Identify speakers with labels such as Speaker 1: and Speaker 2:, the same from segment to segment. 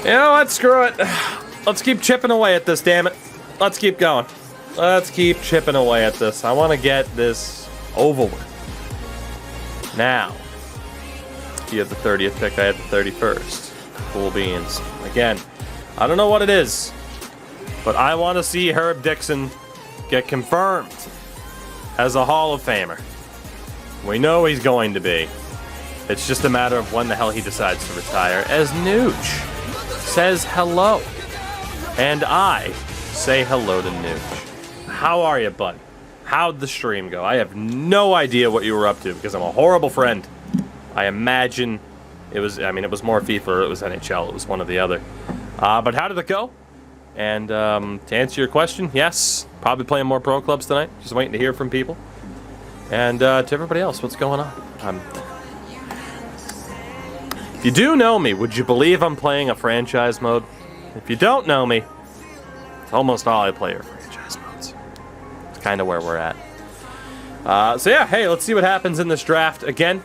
Speaker 1: You know what? Screw it. Let's keep chipping away at this, damn it. Let's keep going. Let's keep chipping away at this. I want to get this over with. Now, you have the 30th pick, I have the 31st. Cool beans. Again, I don't know what it is, but I want to see Herb Dixon get confirmed as a Hall of Famer. We know he's going to be. It's just a matter of when the hell he decides to retire. As Nooch says hello. And I say hello to Nooch. How are you, bud? How'd the stream go? I have no idea what you were up to because I'm a horrible friend. I imagine it was, it was more FIFA or it was NHL. It was one or the other. But how did it go? And to answer your question, yes, probably playing more pro clubs tonight. Just waiting to hear from people. And to everybody else, what's going on? If you do know me, would you believe I'm playing a franchise mode? If you don't know me, it's almost all I play are franchise modes. It's kind of where we're at. So yeah, hey, let's see what happens in this draft. Again,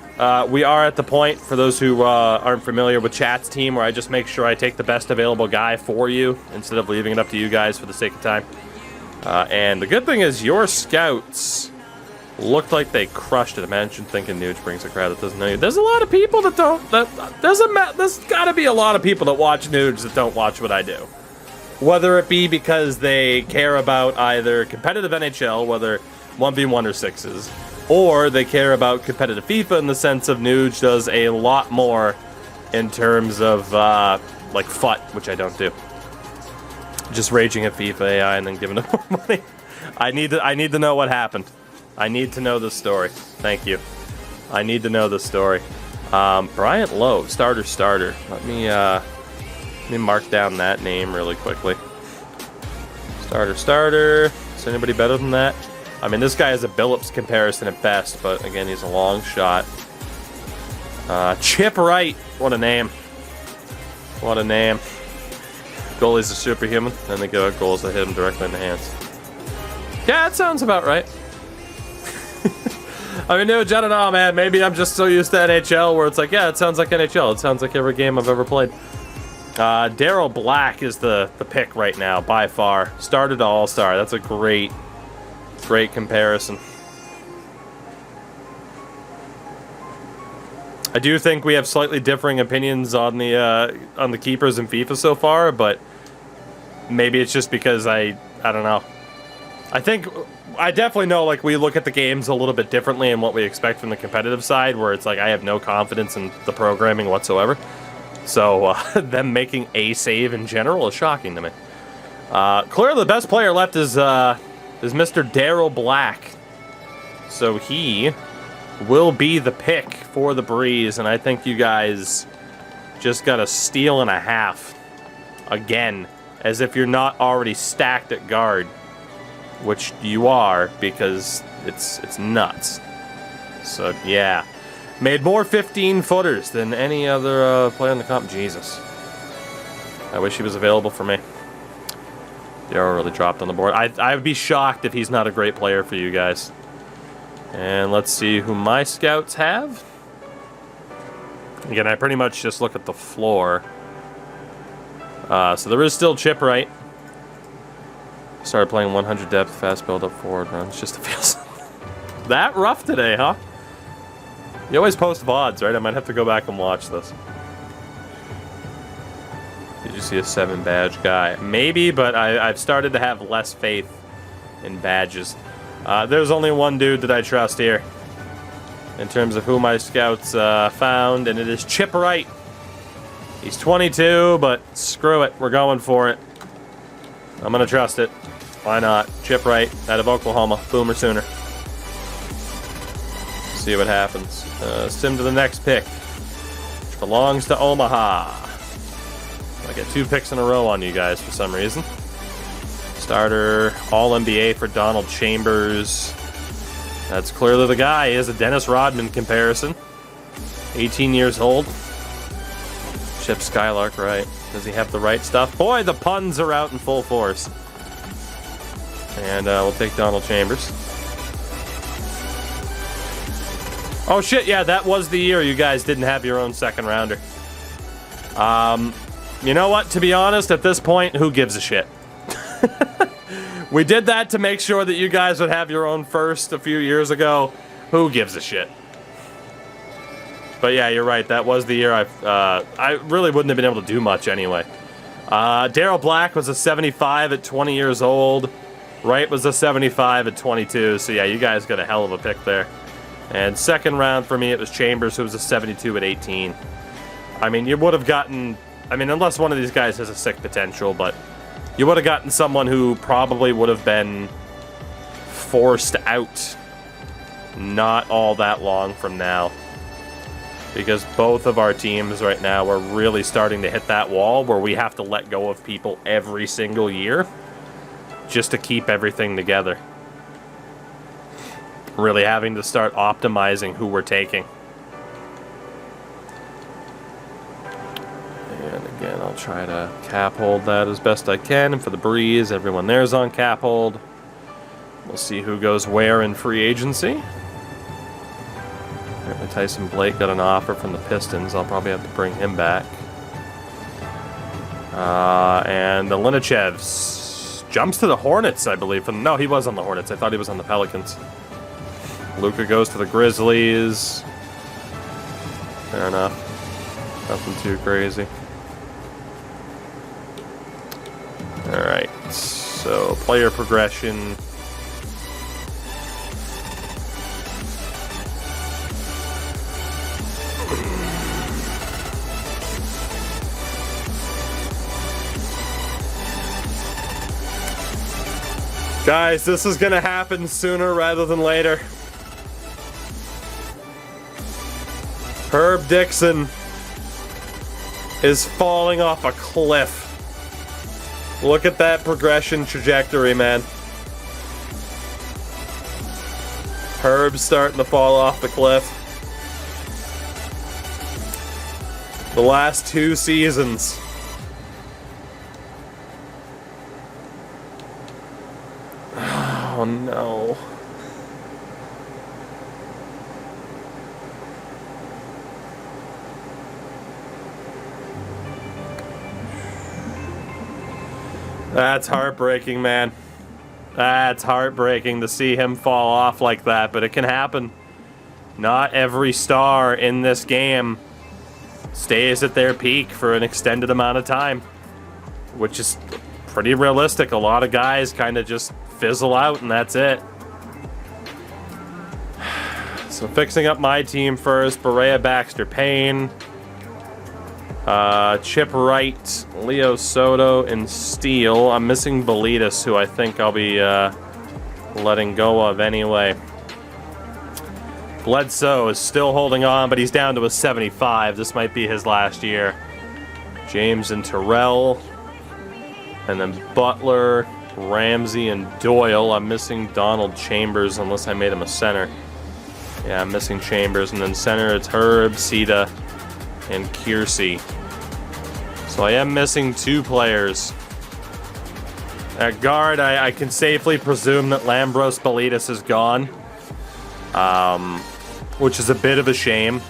Speaker 1: we are at the point, for those who aren't familiar with Chat's team, where I just make sure I take the best available guy for you, instead of leaving it up to you guys for the sake of time. And the good thing is, your scouts looked like they crushed it. Imagine thinking Nuge brings a crowd that doesn't know you. There's a lot of people that don't, there's gotta be a lot of people that watch Nuge that don't watch what I do. Whether it be because they care about either competitive NHL, whether 1v1 or 6s, or they care about competitive FIFA in the sense of Nuge does a lot more in terms of, like FUT, which I don't do. Just raging at FIFA AI and then giving them more money. I need to know what happened. I need to know the story. Thank you. I need to know the story. Bryant Lowe, starter. Let me mark down that name really quickly. Starter. Is anybody better than that? I mean, this guy is a Billups comparison at best, but again, he's a long shot. Chip Wright. What a name. What a name. Goalie's a superhuman, and they go goals that hit him directly in the hands. Yeah, that sounds about right. I mean, Nuge, I don't know, man. Maybe I'm just so used to NHL where it's like, yeah, it sounds like NHL. It sounds like every game I've ever played. Daryl Black is the pick right now, by far. Starter to all-star. That's a great comparison. I do think we have slightly differing opinions on the keepers in FIFA so far, but maybe it's just because I don't know. I definitely know, like, we look at the games a little bit differently and what we expect from the competitive side, where it's like I have no confidence in the programming whatsoever. So them making a save in general is shocking to me. Clearly the best player left is Mr. Daryl Black. So he will be the pick for the Breeze, and I think you guys just got a steal and a half again, as if you're not already stacked at guard, which you are, because it's nuts. So yeah, made more 15-footers than any other player in the comp. Jesus, I wish he was available for me. Darryl really dropped on the board. I would be shocked if he's not a great player for you guys. And let's see who my scouts have. Again, I pretty much just look at the floor. So there is still Chip Wright. Started playing 100 depth, fast build-up forward runs, just to feel something. That rough today, huh? You always post VODs, right? I might have to go back and watch this. Did you see a 7 badge guy? Maybe, but I've started to have less faith in badges. There's only one dude that I trust here in terms of who my scouts found, and it is Chip Wright. He's 22, but screw it. We're going for it. I'm going to trust it. Why not? Chip Wright out of Oklahoma. Boomer Sooner. See what happens. Sim to the next pick. Which belongs to Omaha. I get 2 picks in a row on you guys for some reason. Starter, All-NBA for Donald Chambers. That's clearly the guy. He is a Dennis Rodman comparison. 18 years old. Chip Skylark, right. Does he have the right stuff? Boy, the puns are out in full force. And we'll take Donald Chambers. Oh shit, yeah, that was the year you guys didn't have your own second rounder. You know what? To be honest, at this point, who gives a shit? We did that to make sure that you guys would have your own first a few years ago. Who gives a shit? But yeah, you're right. That was the year I really wouldn't have been able to do much anyway. Daryl Black was a 75 at 20 years old. Wright was a 75 at 22. So yeah, you guys got a hell of a pick there. And second round for me, it was Chambers, who was a 72 at 18. I mean, you would have gotten... I mean, unless one of these guys has a sick potential, but you would have gotten someone who probably would have been forced out not all that long from now. Because both of our teams right now are really starting to hit that wall where we have to let go of people every single year just to keep everything together. Really having to start optimizing who we're taking. And again, I'll try to cap hold that as best I can. And for the breeze, everyone there's on cap hold. We'll see who goes where in free agency. Apparently Tyson Blake got an offer from the Pistons. I'll probably have to bring him back. And the Linichevs jumps to the Hornets, I believe. No, he was on the Hornets. I thought he was on the Pelicans. Luka goes to the Grizzlies. Fair enough. Nothing too crazy. Alright, so player progression. Guys, this is gonna happen sooner rather than later. Herb Dixon is falling off a cliff. Look at that progression trajectory, man. Herb's starting to fall off the cliff. The last 2 seasons. Oh no. That's heartbreaking, man. That's heartbreaking to see him fall off like that, but it can happen. Not every star in this game stays at their peak for an extended amount of time, which is pretty realistic. A lot of guys kind of just fizzle out and that's it. So fixing up my team first, Barea, Baxter, Payne, Chip Wright, Leo Soto, and Steele. I'm missing Belitas, who I think I'll be letting go of anyway. Bledsoe is still holding on, but he's down to a 75. This might be his last year. James and Terrell. And then Butler, Ramsey, and Doyle. I'm missing Donald Chambers, unless I made him a center. Yeah, I'm missing Chambers. And then center, it's Herb, Sita, and Kiersey. So I am missing 2 players. At guard, I can safely presume that Lambros Belitas is gone. Which is a bit of a shame.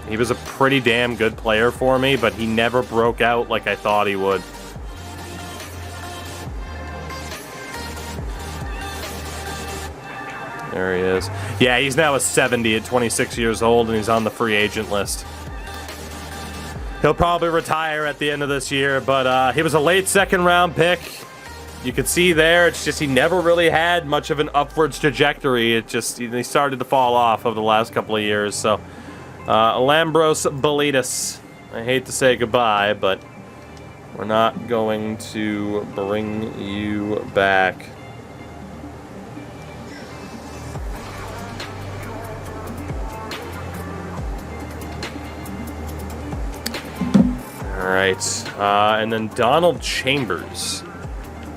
Speaker 1: He was a pretty damn good player for me, but he never broke out like I thought he would. There he is. Yeah, he's now a 70 at 26 years old, and he's on the free agent list. He'll probably retire at the end of this year, but he was a late second-round pick. You can see there, it's just he never really had much of an upwards trajectory. It just, he started to fall off over the last couple of years. So, Lambros Belitas, I hate to say goodbye, but we're not going to bring you back. All right, and then Donald Chambers,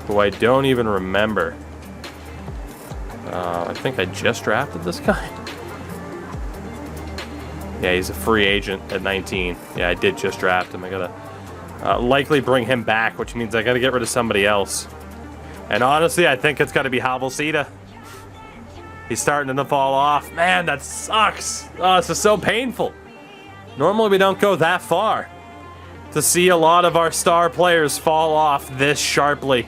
Speaker 1: who I don't even remember. I think I just drafted this guy. Yeah, he's a free agent at 19. Yeah, I did just draft him. I gotta likely bring him back, which means I gotta get rid of somebody else. And honestly, I think it's gotta be Havel-Sita. He's starting to fall off. Man, that sucks. Oh, this is so painful. Normally we don't go that far. to see a lot of our star players fall off this sharply.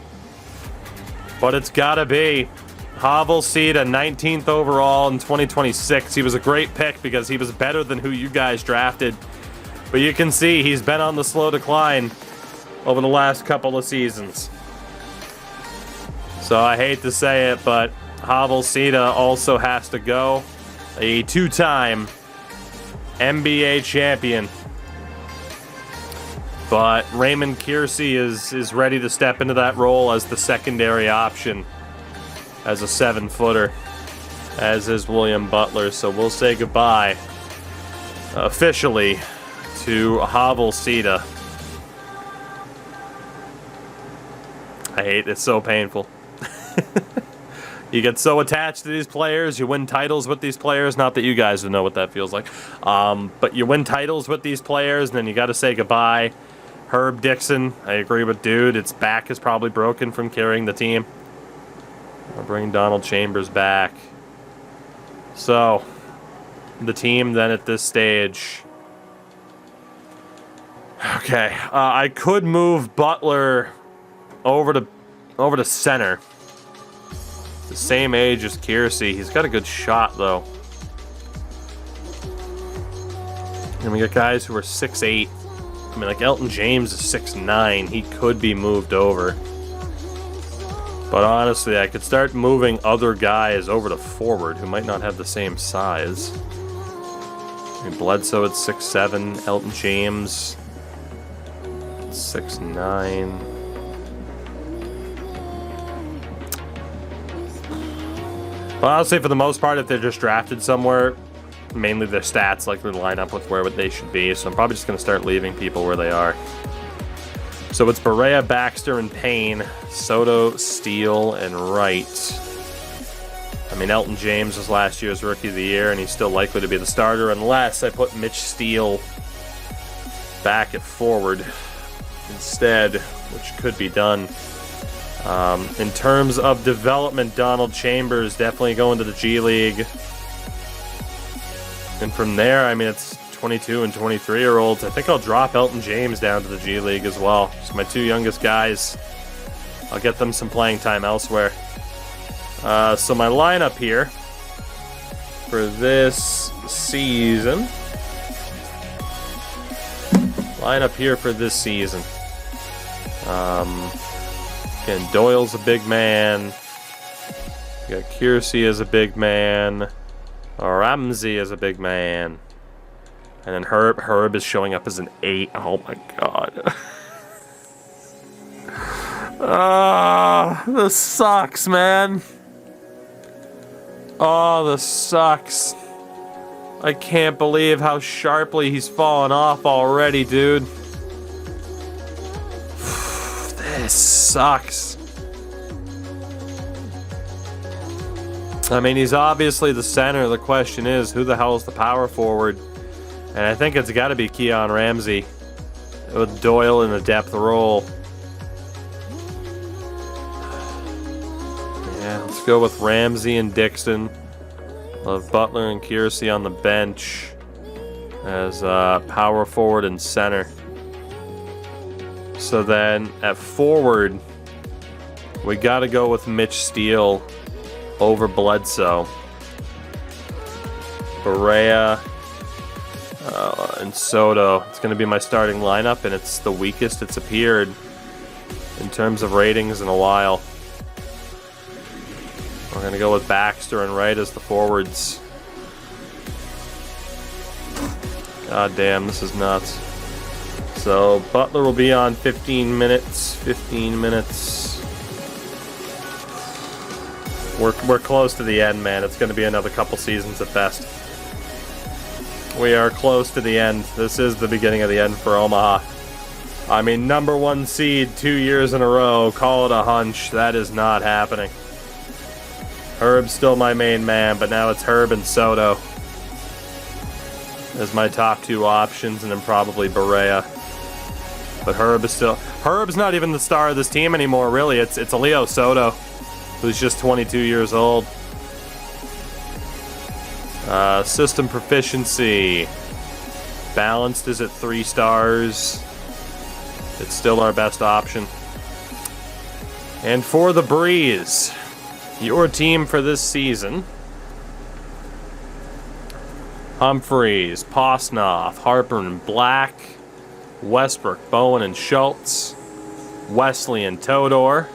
Speaker 1: But it's gotta be. Havel Sita, 19th overall in 2026. He was a great pick because he was better than who you guys drafted. But you can see he's been on the slow decline over the last couple of seasons. So I hate to say it, but Havel Sita also has to go. A two-time NBA champion. But Raymond Kiersey is ready to step into that role as the secondary option as a 7-footer, as is William Butler. So we'll say goodbye officially to Havel Sita. I hate it. It's so painful. You get so attached to these players. You win titles with these players. Not that you guys would know what that feels like. But you win titles with these players, and then you got to say goodbye. Herb Dixon, I agree with dude. Its back is probably broken from carrying the team. I'll bring Donald Chambers back. So, the team then at this stage. Okay, I could move Butler over to center. The same age as Kiersey. He's got a good shot though. And we got guys who are 6'8". I mean, like Elton James is 6'9". He could be moved over. But honestly, I could start moving other guys over to forward who might not have the same size. I mean, Bledsoe at 6'7", Elton James 6'9". But honestly, for the most part, if they're just drafted somewhere, mainly their stats likely to line up with where they should be. So I'm probably just going to start leaving people where they are. So it's Barea, Baxter, and Payne, Soto, Steele, and Wright. I mean, Elton James was last year's Rookie of the Year, and he's still likely to be the starter unless I put Mitch Steele back at forward instead, which could be done. In terms of development, Donald Chambers definitely going to the G League. And from there, I mean, it's 22 and 23-year-olds. I think I'll drop Elton James down to the G League as well. Just my two youngest guys. I'll get them some playing time elsewhere. So my lineup here for this season. Again, Doyle's a big man. You got Kiersey as a big man. Ramsey as a big man. And then Herb is showing up as an 8. Oh my god. This sucks, man. Oh, this sucks. I can't believe how sharply he's fallen off already, dude. This sucks. I mean, he's obviously the center. The question is, who the hell is the power forward? And I think it's got to be Keon Ramsey with Doyle in a depth role. Yeah, let's go with Ramsey and Dixon. Love Butler and Kiersey on the bench as power forward and center. So then at forward, we got to go with Mitch Steele over Bledsoe. Barea and Soto. It's going to be my starting lineup, and it's the weakest it's appeared in terms of ratings in a while. We're going to go with Baxter and Wright as the forwards. God damn, this is nuts. So Butler will be on 15 minutes. 15 minutes. We're close to the end, man. It's going to be another couple seasons at best. We are close to the end. This is the beginning of the end for Omaha. I mean, #1 seed 2 years in a row. Call it a hunch. That is not happening. Herb's still my main man, but now it's Herb and Soto as my top two options, and then probably Barea. But Herb's not even the star of this team anymore, really. It's a Leo Soto, who's just 22 years old. System proficiency. Balanced is at 3 stars. It's still our best option. And for the Breeze, your team for this season: Humphreys, Posnoff, Harper and Black, Westbrook, Bowen and Schultz, Wesley and Todor.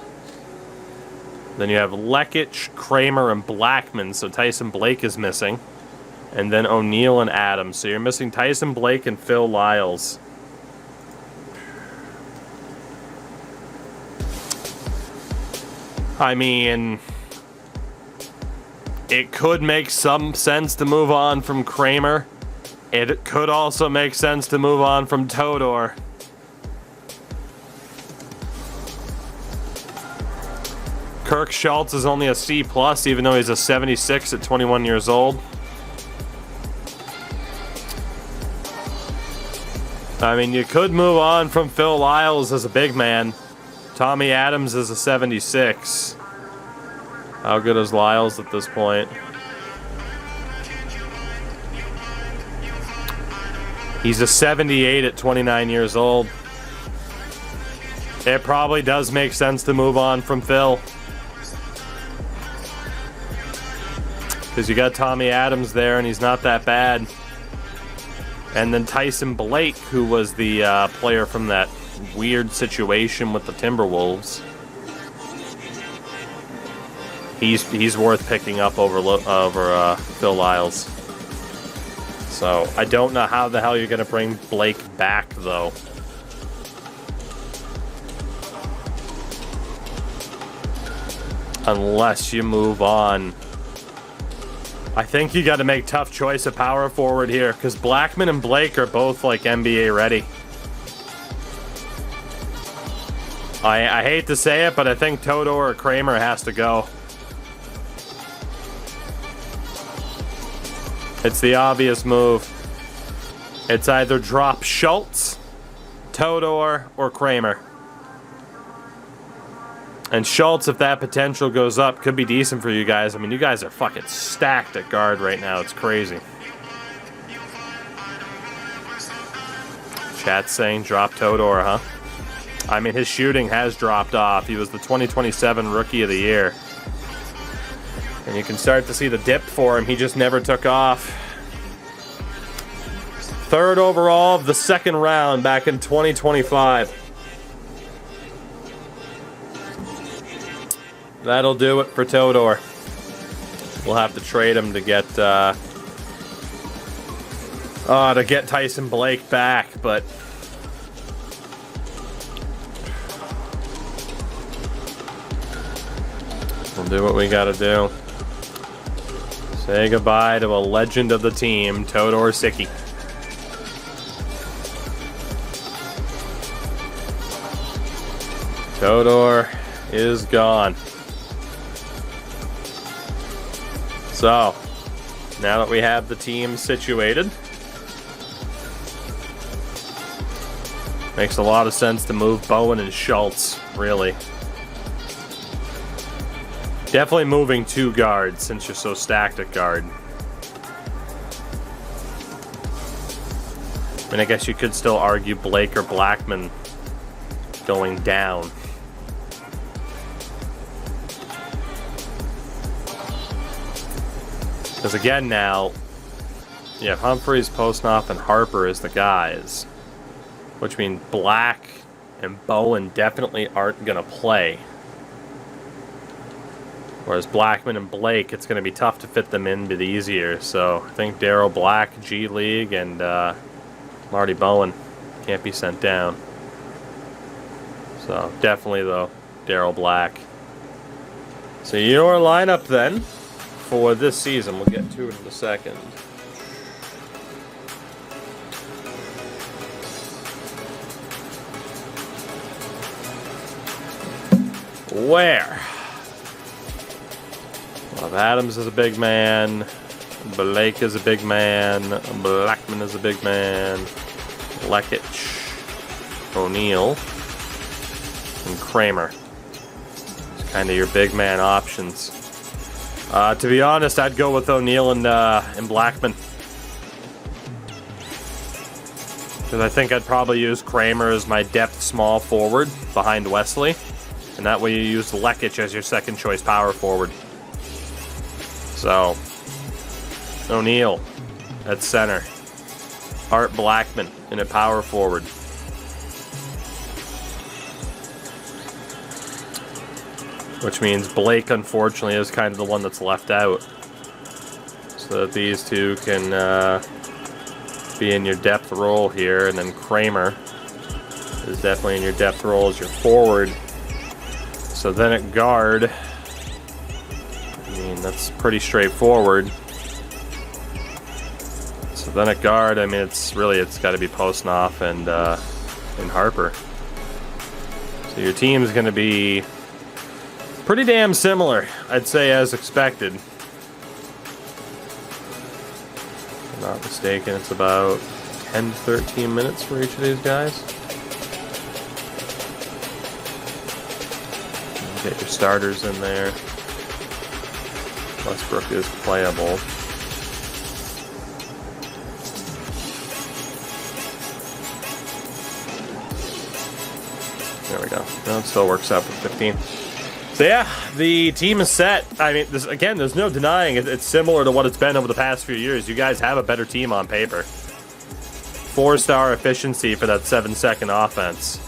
Speaker 1: Then you have Lekic, Kramer, and Blackman, so Tyson Blake is missing. And then O'Neal and Adams. So you're missing Tyson Blake and Phil Lyles. I mean, it could make some sense to move on from Kramer. It could also make sense to move on from Todor. Kirk Schultz is only a C+, even though he's a 76 at 21 years old. I mean, you could move on from Phil Lyles as a big man. Tommy Adams is a 76. How good is Lyles at this point? He's a 78 at 29 years old. It probably does make sense to move on from Phil. Because you got Tommy Adams there, and he's not that bad. And then Tyson Blake, who was the player from that weird situation with the Timberwolves. He's worth picking up over Phil Lyles. So I don't know how the hell you're going to bring Blake back, though. Unless you move on. I think you got to make tough choice of power forward here, because Blackman and Blake are both like NBA ready. I hate to say it, but I think Todor or Kramer has to go. It's the obvious move. It's either drop Schultz, Todor, or Kramer. And Schultz, if that potential goes up, could be decent for you guys. I mean, you guys are fucking stacked at guard right now. It's crazy. Chat's saying drop Todor, huh? I mean, his shooting has dropped off. He was the 2027 Rookie of the Year. And you can start to see the dip for him. He just never took off. Third overall of the second round back in 2025. That'll do it for Todor. We'll have to trade him to get Tyson Blake back, but we'll do what we gotta do. Say goodbye to a legend of the team, Todor Sicky. Todor is gone. So, now that we have the team situated, makes a lot of sense to move Bowen and Schultz, really. Definitely moving two guards since you're so stacked at guard. I mean, I guess you could still argue Blake or Blackman going down. Because again now, you have Humphreys, Posnoff, and Harper as the guys. Which means Black and Bowen definitely aren't going to play. Whereas Blackman and Blake, it's going to be tough to fit them in a bit easier. So I think Daryl Black, G League, and Marty Bowen can't be sent down. So definitely, though, Daryl Black. So your lineup then for this season, we'll get to it in a second. Where? Well, Adams is a big man. Blake is a big man. Blackman is a big man. Lekic, O'Neal, and Kramer. It's kind of your big man options. To be honest, I'd go with O'Neal and Blackman. Because I think I'd probably use Kramer as my depth small forward behind Wesley. And that way you use Lekic as your second choice power forward. So, O'Neal at center. Art Blackman in a power forward. Which means Blake, unfortunately, is kind of the one that's left out. So that these two can be in your depth role here. And then Kramer is definitely in your depth role as your forward. So then at guard, I mean, that's pretty straightforward. So then at guard, I mean, it's got to be Postnoff and Harper. So your team's going to be pretty damn similar, I'd say, as expected. If I'm not mistaken, it's about 10 to 13 minutes for each of these guys. Get your starters in there. Westbrook is playable. There we go. No, it still works out for 15. So yeah, the team is set. I mean, again, there's no denying it. It's similar to what it's been over the past few years. You guys have a better team on paper. 4-star efficiency for that 7-second offense.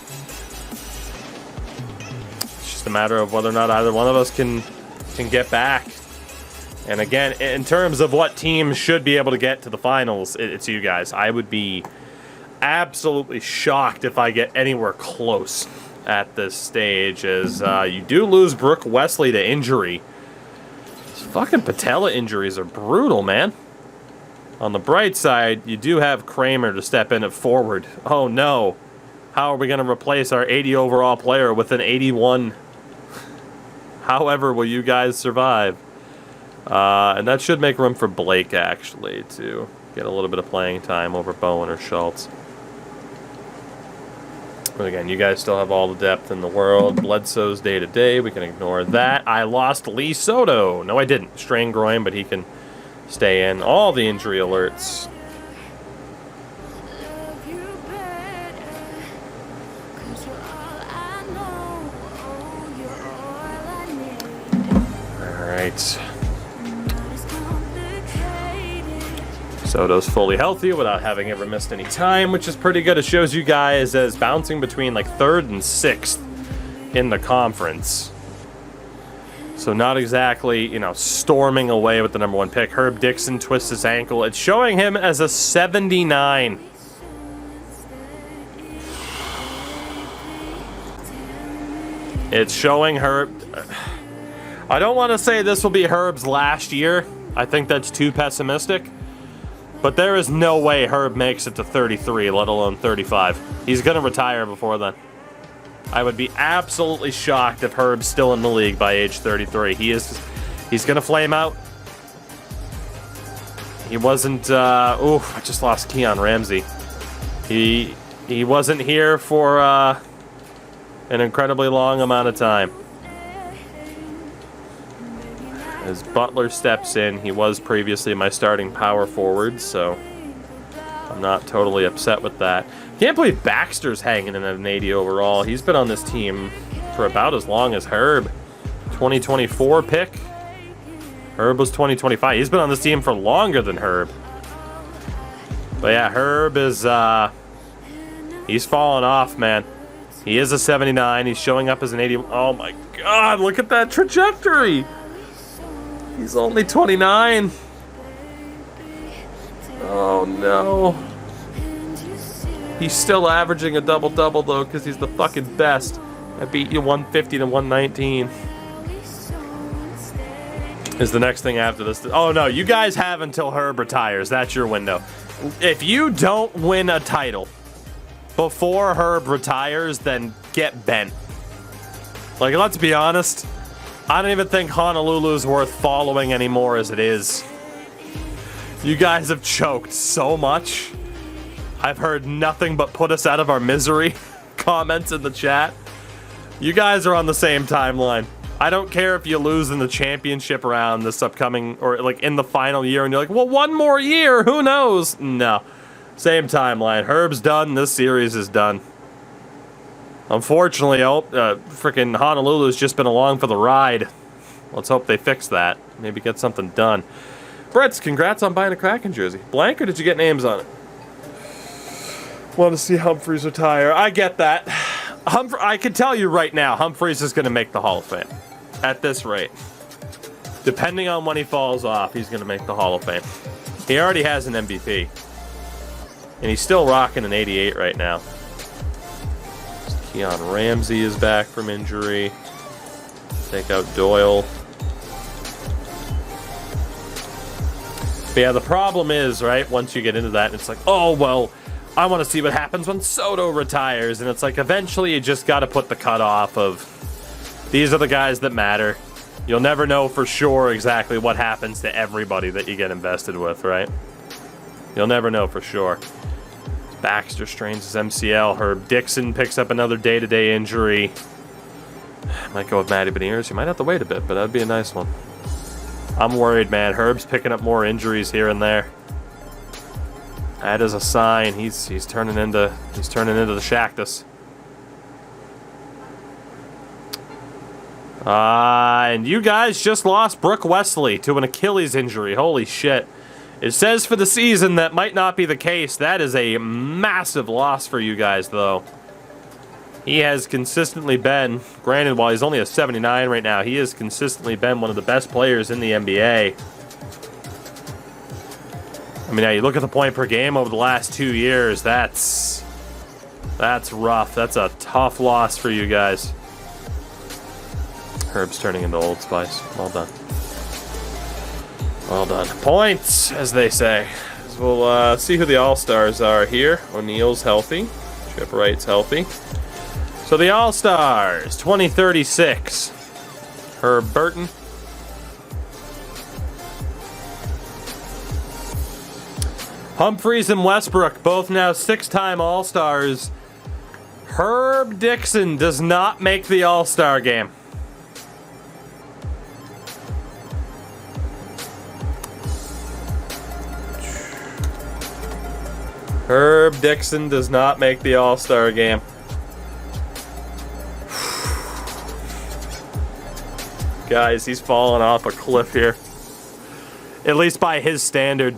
Speaker 1: It's just a matter of whether or not either one of us can get back. And again, in terms of what teams should be able to get to the finals, it's you guys. I would be absolutely shocked if I get anywhere close at this stage, as you do lose Brooke Wesley to injury. These fucking patella injuries are brutal, man. On the bright side, you do have Kramer to step in at forward. Oh no. How are we going to replace our 80 overall player with an 81? However will you guys survive? And that should make room for Blake, actually, to get a little bit of playing time over Bowen or Schultz. But again, you guys still have all the depth in the world. Bledsoe's day-to-day. We can ignore that. I lost Lee Soto. No, I didn't. Strained groin, but he can stay in. All the injury alerts. All right. Soto's fully healthy without having ever missed any time, which is pretty good. It shows you guys as bouncing between like 3rd and 6th in the conference. So not exactly, you know, storming away with the #1 pick. Herb Dixon twists his ankle. It's showing him as a 79. It's showing Herb. I don't want to say this will be Herb's last year. I think that's too pessimistic. But there is no way Herb makes it to 33, let alone 35. He's going to retire before then. I would be absolutely shocked if Herb's still in the league by age 33. He's going to flame out. He wasn't... I just lost Keon Ramsey. He wasn't here for an incredibly long amount of time. As Butler steps in, he was previously my starting power forward, so I'm not totally upset with that. Can't believe Baxter's hanging in at an 80 overall. He's been on this team for about as long as Herb. 2024 pick. Herb was 2025. He's been on this team for longer than Herb. But yeah, Herb is, he's fallen off, man. He is a 79. He's showing up as an 80. Oh my God, look at that trajectory. He's only 29. Oh no. He's still averaging a double-double though, because he's the fucking best. I beat you 150 to 119. Is the next thing after this. Oh no, you guys have until Herb retires. That's your window. If you don't win a title before Herb retires, then get bent. Like, let's be honest. I don't even think Honolulu's worth following anymore as it is. You guys have choked so much. I've heard nothing but put us out of our misery comments in the chat. You guys are on the same timeline. I don't care if you lose in the championship round this upcoming, or like in the final year, and you're like, well, one more year, who knows? No. Same timeline. Herb's done. This series is done. Unfortunately, freaking Honolulu's just been along for the ride. Let's hope they fix that. Maybe get something done. Bretts, congrats on buying a Kraken jersey. Blank, or did you get names on it? Want to see Humphreys retire. I get that. I can tell you right now, Humphreys is going to make the Hall of Fame. At this rate. Depending on when he falls off, he's going to make the Hall of Fame. He already has an MVP. And he's still rocking an 88 right now. Keon Ramsey is back from injury. Take out Doyle. But yeah, the problem is, right, once you get into that, it's like, oh, well, I want to see what happens when Soto retires. And it's like, eventually you just got to put the cutoff of, these are the guys that matter. You'll never know for sure exactly what happens to everybody that you get invested with, right? You'll never know for sure. Baxter strains his MCL. Herb Dixon picks up another day-to-day injury. Might go with Matty Beniers. You might have to wait a bit, but that'd be a nice one. I'm worried, man. Herb's picking up more injuries here and there. That is a sign. He's turning into the Shactus. And you guys just lost Brooke Wesley to an Achilles injury. Holy shit. It says for the season that might not be the case. That is a massive loss for you guys, though. He has consistently been, granted, while he's only a 79 right now, he has consistently been one of the best players in the NBA. I mean, now you look at the point per game over the last 2 years, that's rough. That's a tough loss for you guys. Herb's turning into Old Spice. Well done. Well done. Points, as they say. We'll see who the All-Stars are here. O'Neal's healthy. Chip Wright's healthy. So the All-Stars, 2036. Herb Burton. Humphreys and Westbrook, both now 6-time All-Stars. Herb Dixon does not make the All-Star game. Herb Dixon does not make the All-Star game. Guys, he's falling off a cliff here. At least by his standard.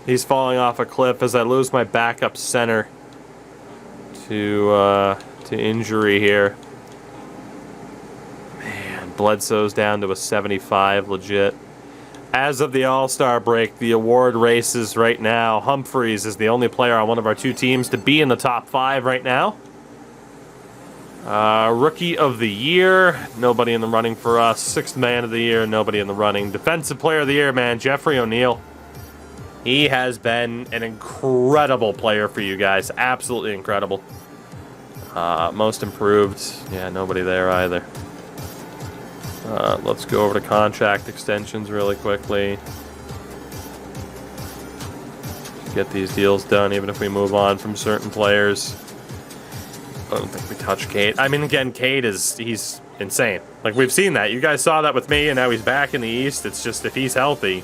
Speaker 1: He's falling off a cliff as I lose my backup center to injury here. Man, Bledsoe's down to a 75 legit. As of the All-Star break, the award races right now, Humphreys is the only player on one of our two teams to be in the top 5 right now. Rookie of the Year, nobody in the running for us. 6th Man of the Year, nobody in the running. Defensive Player of the Year, man, Jeffrey O'Neal. He has been an incredible player for you guys. Absolutely incredible. Most improved, yeah, nobody there either. Let's go over to contract extensions really quickly. Get these deals done, even if we move on from certain players. I don't think we touch Cade. I mean, again, Cade he's insane. Like, we've seen that. You guys saw that with me, and now he's back in the East. It's just, if he's healthy,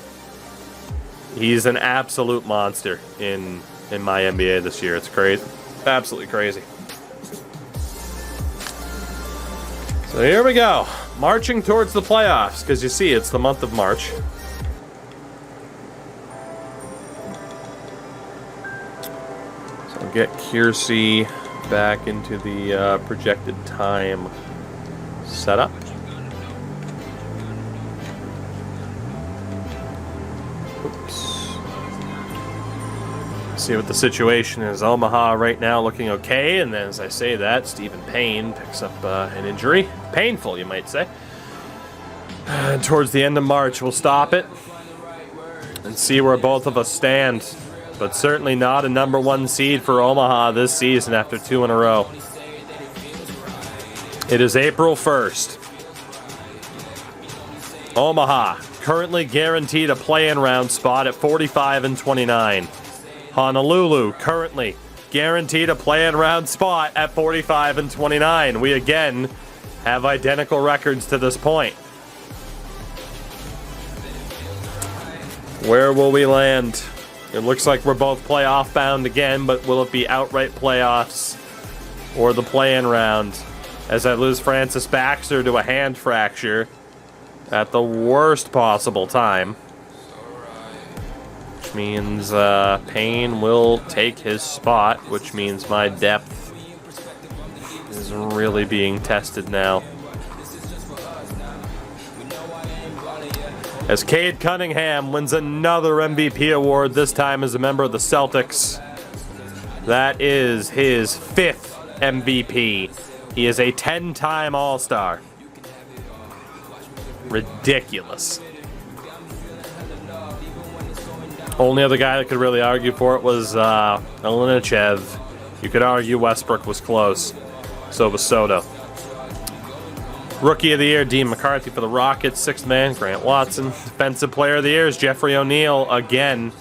Speaker 1: he's an absolute monster in MyNBA this year. It's crazy. Absolutely crazy. So here we go. Marching towards the playoffs, because you see, it's the month of March. So I'll get Kiersey back into the projected time setup. Oops. See what the situation is. Omaha right now looking okay, and then as I say that, Stephen Payne picks up an injury. Painful, you might say. Towards the end of March, we'll stop it and see where both of us stand. But certainly not a #1 seed for Omaha this season after 2 in a row. It is April 1st. Omaha currently guaranteed a play-in round spot at 45-29. Honolulu currently guaranteed a play-in round spot at 45-29. We again have identical records to this point. Where will we land? It looks like we're both playoff bound again, but will it be outright playoffs or the play-in round? As I lose Francis Baxter to a hand fracture at the worst possible time. Which means Payne will take his spot, which means my depth is really being tested now. As Cade Cunningham wins another MVP award, this time as a member of the Celtics. That is his 5th MVP. He is a 10-time All-Star. Ridiculous. Only other guy that could really argue for it was Ilinichev. You could argue Westbrook was close. So was Soto. Rookie of the Year, Dean McCarthy for the Rockets. 6th man, Grant Watson. Defensive Player of the Year is Jeffrey O'Neal again.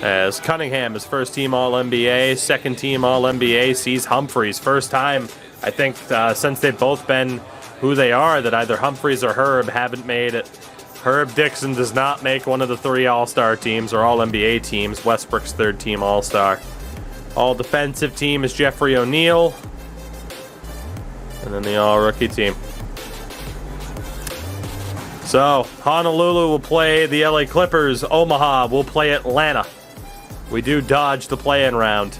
Speaker 1: As Cunningham is first-team All-NBA, second-team All-NBA, sees Humphries. First time, I think, since they've both been who they are, that either Humphries or Herb haven't made it. Herb Dixon does not make one of the 3 All-Star teams or All-NBA teams. Westbrook's 3rd-team All-Star. All-defensive team is Jeffrey O'Neal. And then the All-Rookie team. So, Honolulu will play the LA Clippers. Omaha will play Atlanta. We do dodge the play-in round.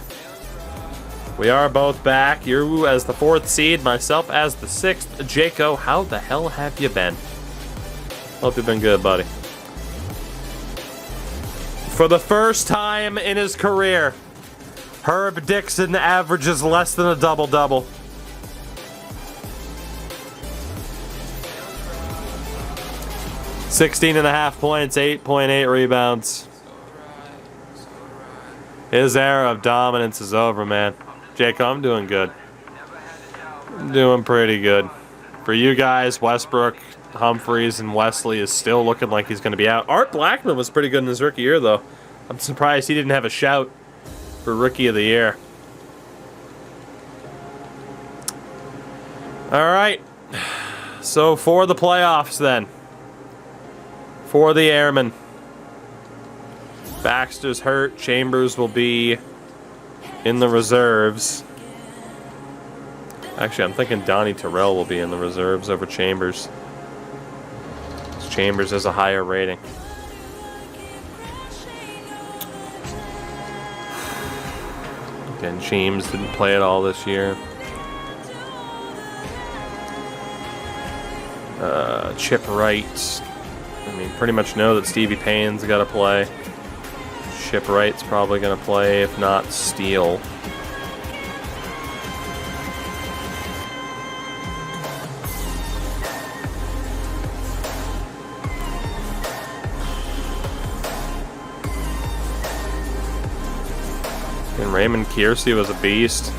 Speaker 1: We are both back. You as the 4th seed, myself as the 6th. Jaco, how the hell have you been? Hope you've been good, buddy. For the first time in his career, Herb Dixon averages less than a double-double. .5 points, 8.8 rebounds. His era of dominance is over, man. Jake, I'm doing good. I'm doing pretty good. For you guys, Westbrook, Humphries, and Wesley is still looking like he's going to be out. Art Blackman was pretty good in his rookie year, though. I'm surprised he didn't have a shout for Rookie of the Year. All right. So for the playoffs, then. For the Airmen. Baxter's hurt. Chambers will be in the reserves. Actually, I'm thinking Donnie Terrell will be in the reserves over Chambers. Chambers has a higher rating. Again, James didn't play at all this year. Chip Wright. I mean, pretty much know that Stevie Payne's got to play. Chip Wright's probably going to play, if not Steele. And Raymond Kiersey was a beast.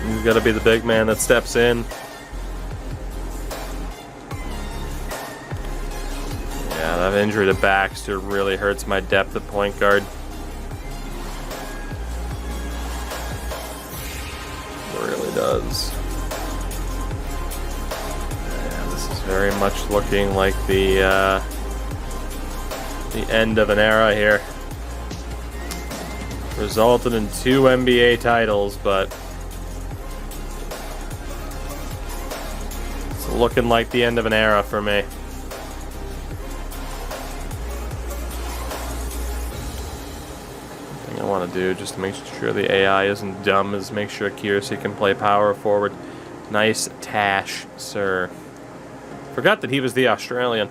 Speaker 1: He's got to be the big man that steps in. Yeah, that injury to Baxter really hurts my depth at point guard. It really does. Yeah, this is very much looking like the end of an era here. Resulted in 2 NBA titles, but it's looking like the end of an era for me. Thing I want to do just to make sure the AI isn't dumb is make sure Kiersey can play power forward. Nice tash, sir. Forgot that he was the Australian.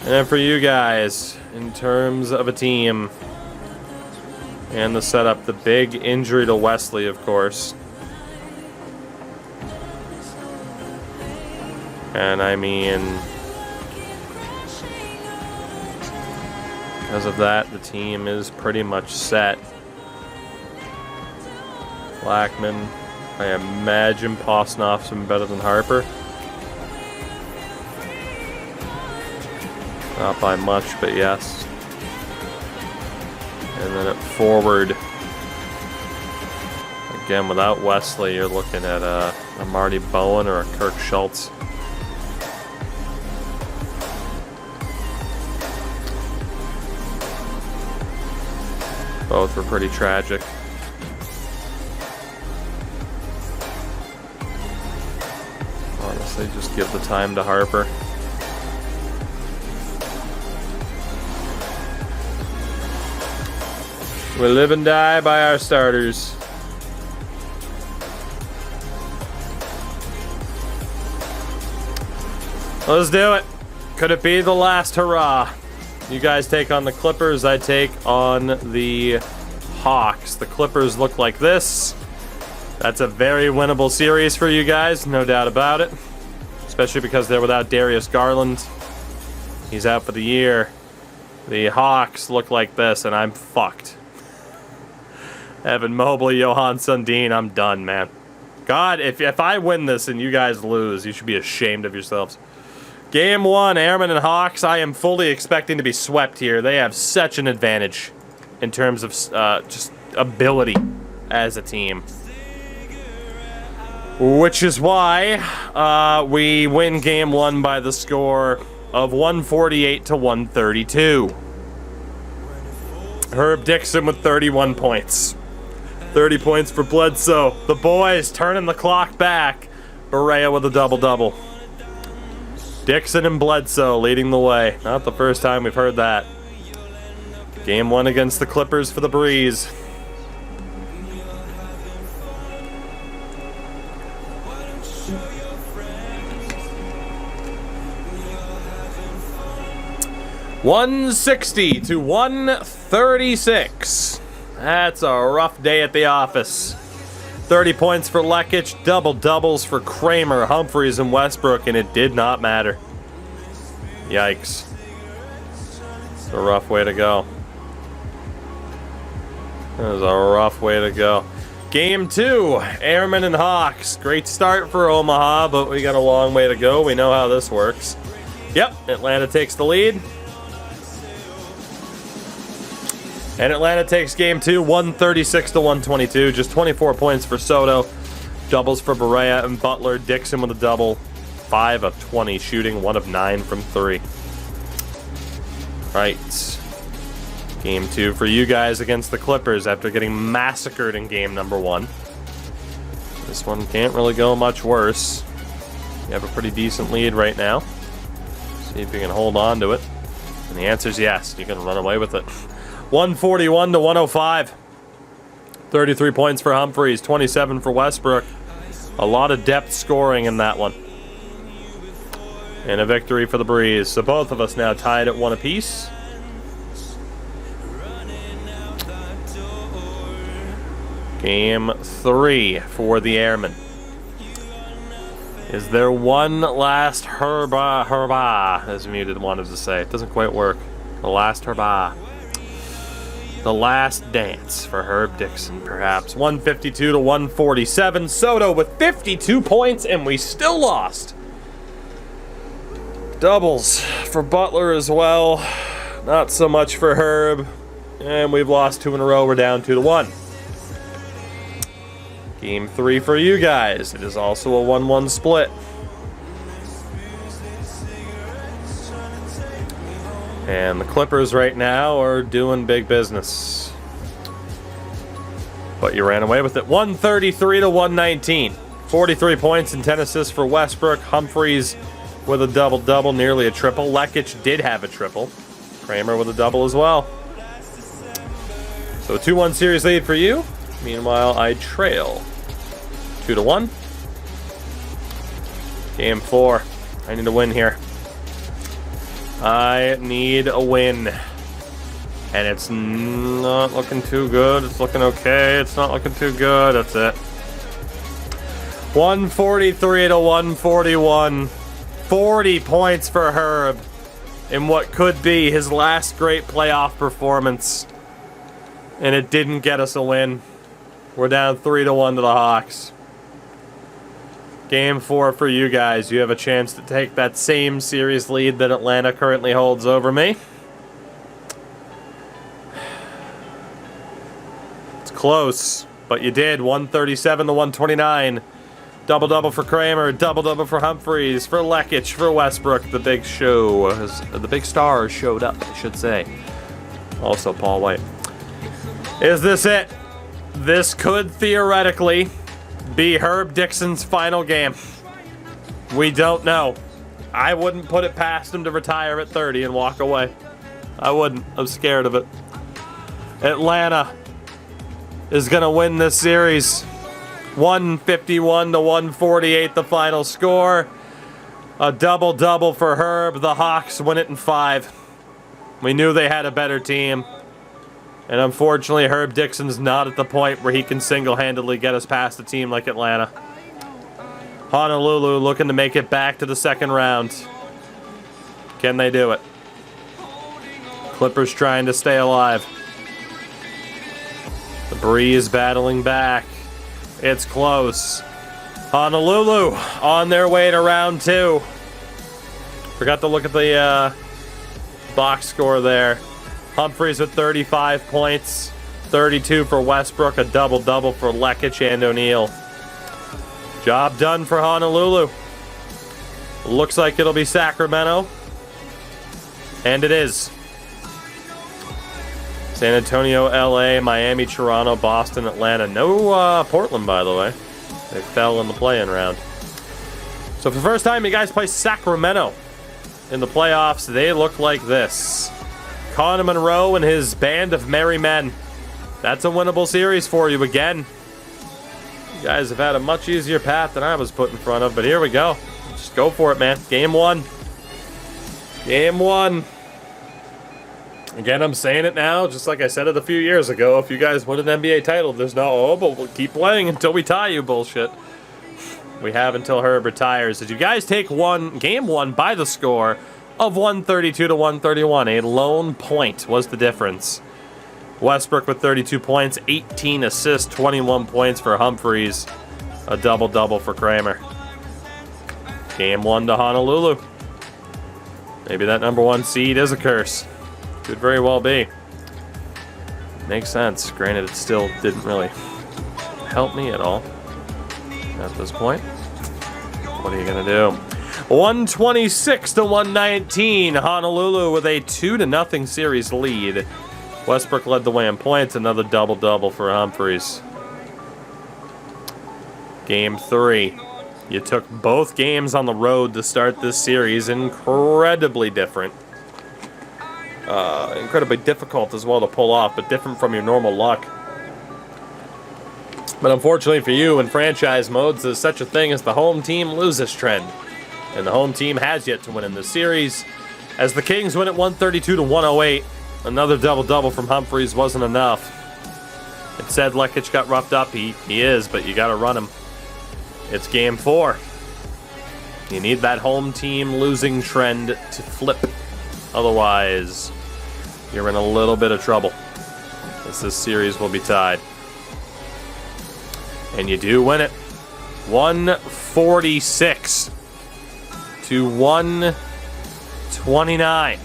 Speaker 1: And then for you guys, in terms of a team and the setup, the big injury to Wesley, of course. And I mean, because of that, the team is pretty much set. Blackman, I imagine Posnoff's been better than Harper. Not by much, but yes. And then at forward, again, without Wesley, you're looking at a Marty Bowen or a Kirk Schultz. Both were pretty tragic. Honestly, just give the time to Harper. We live and die by our starters. Let's do it. Could it be the last hurrah? You guys take on the Clippers, I take on the Hawks. The Clippers look like this. That's a very winnable series for you guys, no doubt about it. Especially because they're without Darius Garland. He's out for the year. The Hawks look like this, and I'm fucked. Evan Mobley, Johan Sundin, I'm done, man. God, if I win this and you guys lose, you should be ashamed of yourselves. Game 1, Airmen and Hawks. I am fully expecting to be swept here. They have such an advantage in terms of just ability as a team. Which is why we win Game 1 by the score of 148 to 132. Herb Dixon with 31 points. 30 points for Bledsoe. The boys turning the clock back. Barea with a double-double. Dixon and Bledsoe leading the way. Not the first time we've heard that. Game 1 against the Clippers for the Breeze. $160 to $136. That's a rough day at the office. 30 points for Lekic, double-doubles for Kramer, Humphries, and Westbrook, and it did not matter. Yikes. It's a rough way to go. That was a rough way to go. Game 2, Airmen and Hawks. Great start for Omaha, but we got a long way to go. We know how this works. Yep, Atlanta takes the lead. And Atlanta takes game 2, 136 to 122. Just 24 points for Soto. Doubles for Barea and Butler. Dixon with a double. 5 of 20 shooting, 1 of 9 from 3. Right. Game 2 for you guys against the Clippers after getting massacred in game number 1. This one can't really go much worse. You have a pretty decent lead right now. See if you can hold on to it. And the answer is yes. You can run away with it. 141 to 105. 33 points for Humphries, 27 for Westbrook. A lot of depth scoring in that one. And a victory for the Breeze. So both of us now tied at 1 apiece. Game 3 for the Airmen. Is there one last hurrah, as Muted wanted to say. It doesn't quite work. The last hurrah. The last dance for Herb Dixon, perhaps. 152 to 147. Soto with 52 points, and we still lost. Doubles for Butler as well. Not so much for Herb. And we've lost 2 in a row. We're down 2 to 1. Game 3 for you guys. It is also a 1-1 split. And the Clippers right now are doing big business. But you ran away with it. 133 to 119. 43 points and 10 assists for Westbrook. Humphries with a double-double, nearly a triple. Lekic did have a triple. Kramer with a double as well. So a 2-1 series lead for you. Meanwhile, I trail 2 to 1. Game 4. I need a win here. I need a win. And it's not looking too good. It's looking okay. It's not looking too good. That's it. 143 to 141. 40 points for Herb in what could be his last great playoff performance. And it didn't get us a win. We're down 3 to 1 to the Hawks. Game 4 for you guys. You have a chance to take that same series lead that Atlanta currently holds over me. It's close, but you did. 137 to 129. Double-double for Kramer. Double-double for Humphries. For Lekic. For Westbrook. The big show. The big stars showed up, I should say. Also Paul White. Is this it? This could theoretically be Herb Dixon's final game. We don't know. I wouldn't put it past him to retire at 30 and walk away. I wouldn't. I'm scared of it. Atlanta is going to win this series. 151 to 148, the final score. A double-double for Herb. The Hawks win it in 5. We knew they had a better team. And unfortunately, Herb Dixon's not at the point where he can single-handedly get us past a team like Atlanta. Honolulu looking to make it back to the second round. Can they do it? Clippers trying to stay alive. The Breeze battling back. It's close. Honolulu on their way to round 2. Forgot to look at the box score there. Humphries with 35 points, 32 for Westbrook, a double-double for Lekic and O'Neal. Job done for Honolulu. Looks like it'll be Sacramento. And it is. San Antonio, LA, Miami, Toronto, Boston, Atlanta. No Portland, by the way. They fell in the play-in round. So for the first time, you guys play Sacramento in the playoffs. They look like this. Connor Monroe and his band of merry men. That's a winnable series for you again. You guys have had a much easier path than I was put in front of, but here we go. Just go for it, man. Game 1. Game 1. Again, I'm saying it now, just like I said it a few years ago. If you guys win an NBA title, there's no, oh, but we'll keep playing until we tie you bullshit. We have until Herb retires. Did you guys take game 1 by the score of 132 to 131? A lone point was the difference. Westbrook with 32 points, 18 assists, 21 points for Humphries. A double-double for Kramer. Game 1 to Honolulu. Maybe that number 1 seed is a curse. Could very well be. Makes sense. Granted, it still didn't really help me at all at this point. What are you going to do? 126 to 119. Honolulu with a 2-0 series lead. Westbrook led the way in points. Another double-double for Humphries. Game 3. You took both games on the road to start this series. Incredibly different. Incredibly difficult as well to pull off, but different from your normal luck. But unfortunately for you, in franchise modes, there's such a thing as the home team loses trend. And the home team has yet to win in this series. As the Kings win at 132 to 108, another double-double from Humphries wasn't enough. It said Lekic got roughed up. He is, but you got to run him. It's game 4. You need that home team losing trend to flip. Otherwise, you're in a little bit of trouble, as this series will be tied. And you do win it. 146 to 129.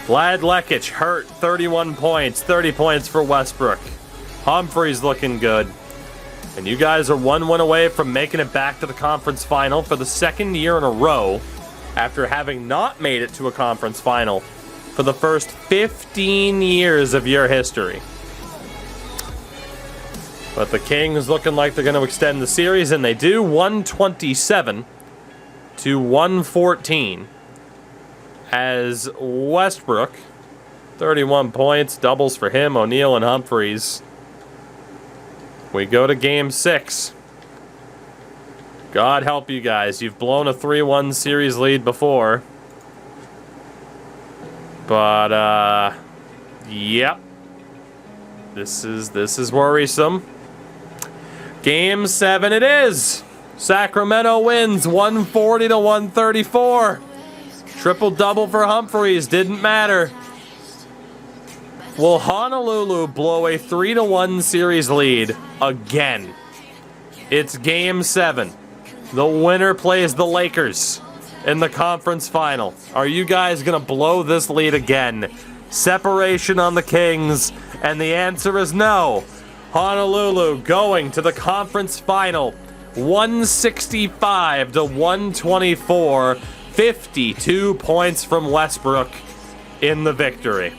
Speaker 1: Vlad Lekic hurt, 31 points, 30 points for Westbrook. Humphries looking good. And you guys are 1 win away from making it back to the conference final for the second year in a row, after having not made it to a conference final for the first 15 years of your history. But the Kings looking like they're going to extend the series, and they do. 127 to 114. As Westbrook, 31 points, doubles for him, O'Neal and Humphries. We go to game 6. God help you guys. You've blown a 3-1 series lead before. But, yep. This is worrisome. Game 7 it is. Sacramento wins 140 to 134. Triple-double for Humphries. Didn't matter. Will Honolulu blow a 3-1 series lead again? It's game 7. The winner plays the Lakers in the conference final. Are you guys going to blow this lead again? Separation on the Kings, and the answer is no. Honolulu going to the conference final. 165 to 124. 52 points from Westbrook in the victory.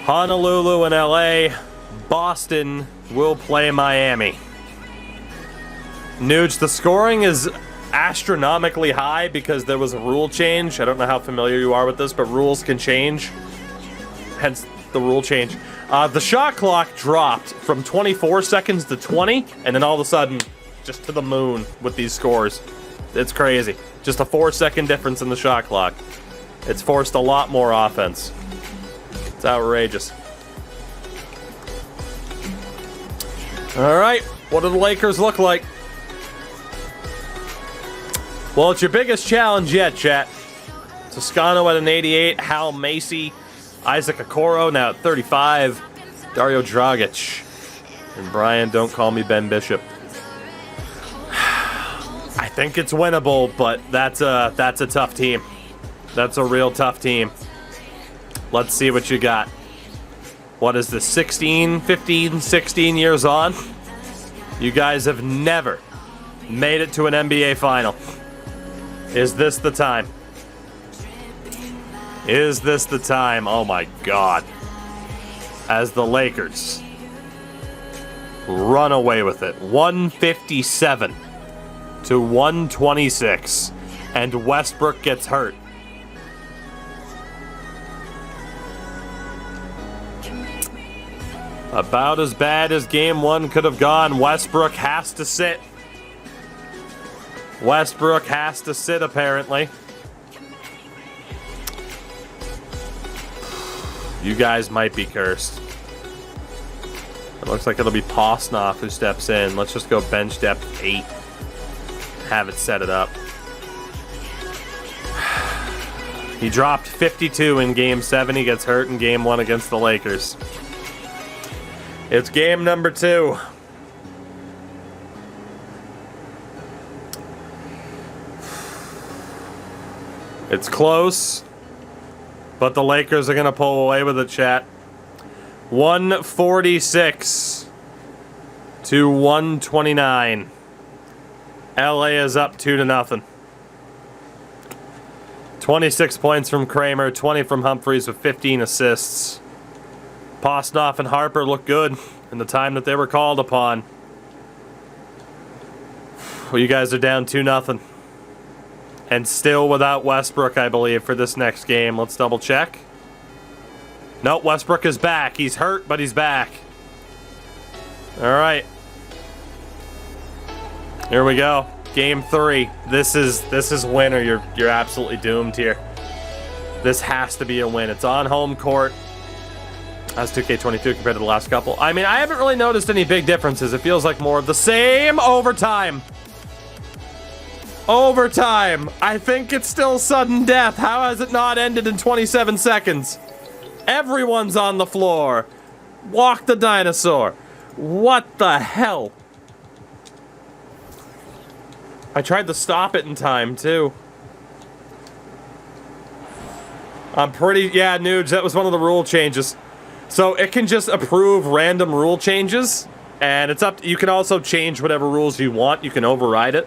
Speaker 1: Honolulu and LA. Boston will play Miami. Nuge, the scoring is astronomically high because there was a rule change. I don't know how familiar you are with this, but rules can change. Hence the rule change. The shot clock dropped from 24 seconds to 20, and then all of a sudden, just to the moon with these scores. It's crazy. Just a 4-second difference in the shot clock. It's forced a lot more offense. It's outrageous. All right, what do the Lakers look like? Well, it's your biggest challenge yet, chat. Toscano at an 88, Hal Macy, Isaac Okoro now at 35, Dario Dragic, and Brian, don't call me Ben Bishop. I think it's winnable, but that's a tough team. That's a real tough team. Let's see what you got. What is this, 16, 15, 16 years on? You guys have never made it to an NBA final. Is this the time? Is this the time? Oh my God. As the Lakers run away with it. 157 to 126. And Westbrook gets hurt. About as bad as game one could have gone. Westbrook has to sit. Westbrook has to sit, apparently. You guys might be cursed. It looks like it'll be Posnoff who steps in. Let's just go bench depth 8. Have it set it up. He dropped 52 in game 7. He gets hurt in game 1 against the Lakers. It's game number 2. It's close, but the Lakers are going to pull away with it, chat. 146 to 129. LA is up 2-0. 26 points from Kramer, 20 from Humphries with 15 assists. Posnoff and Harper look good in the time that they were called upon. Well, you guys are down 2-0. And still without Westbrook, I believe, for this next game. Let's double check. Nope, Westbrook is back. He's hurt, but he's back. All right. Here we go. Game 3. This is win or you're absolutely doomed here. This has to be a win. It's on home court. That's 2K22 compared to the last couple. I mean, I haven't really noticed any big differences. It feels like more of the same. Overtime. Overtime. I think it's still sudden death. How has it not ended in 27 seconds? Everyone's on the floor. Walk the dinosaur. What the hell? I tried to stop it in time, too. I'm pretty... Yeah, Nuge, that was one of the rule changes. So it can just approve random rule changes. And it's up to... You can also change whatever rules you want. You can override it.